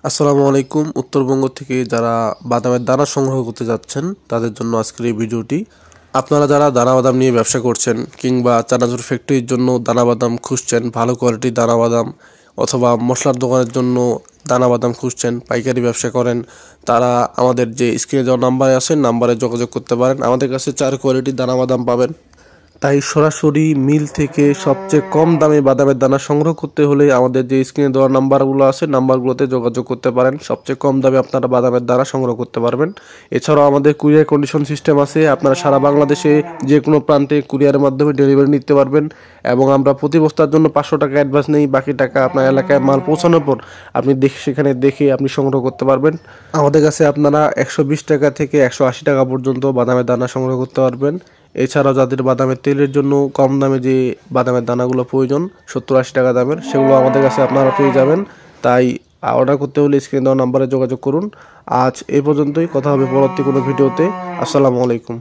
আসসালামু আলাইকুম। উত্তরবঙ্গ থেকে যারা বাদামের দানা সংগ্রহ করতে যাচ্ছেন তাদের জন্য আজকের এই ভিডিওটি। আপনারা যারা দানা বাদাম নিয়ে ব্যবসা করছেন কিংবা চানাচুর ফ্যাক্টরির জন্য দানা বাদাম খুঁজছেন, ভালো কোয়ালিটির দানা বাদাম, অথবা মশলার দোকানের জন্য দানা বাদাম খুঁজছেন, পাইকারি ব্যবসা করেন, তারা আমাদের যে স্ক্রিনে দেওয়া নাম্বারে আছে নাম্বারে যোগাযোগ করতে পারেন। আমাদের কাছে 4 কোয়ালিটির দানা বাদাম পাবেন। তাই সরাসরি মিল থেকে সবচেয়ে কম দামে বাদামের দানা সংগ্রহ করতে হলে আমাদের যে স্ক্রিনে দেওয়া নাম্বারগুলো আছে নাম্বারগুলোতে যোগাযোগ করতে পারেন। সবচেয়ে কম দামে আপনারা বাদামের দানা সংগ্রহ করতে পারবেন। এছাড়াও আমাদের কুরিয়ার কন্ডিশন সিস্টেম আছে। আপনারা সারা বাংলাদেশে যে কোনো প্রান্তে কুরিয়ারের মাধ্যমে ডেলিভারি নিতে পারবেন এবং আমরা প্রতি বস্তার জন্য 500 টাকা অ্যাডভান্স নেই। বাকি টাকা আপনার এলাকায় মাল পৌঁছানোর পর আপনি সেখানে দেখে আপনি সংগ্রহ করতে পারবেন। আমাদের কাছে আপনারা 120 টাকা থেকে 180 টাকা পর্যন্ত বাদামের দানা সংগ্রহ করতে পারবেন। এছাড়াও যাদের বাদামের তেলের জন্য কম দামে যে বাদামের দানাগুলো প্রয়োজন 70-80 টাকা দামের, সেগুলো আমাদের কাছে আপনারা পেয়ে যাবেন। তাই অর্ডার করতে হলে স্ক্রিনে দেওয়া নাম্বারে যোগাযোগ করুন। আজ এই পর্যন্তই, কথা হবে পরবর্তী কোনো ভিডিওতে। আসসালামু আলাইকুম।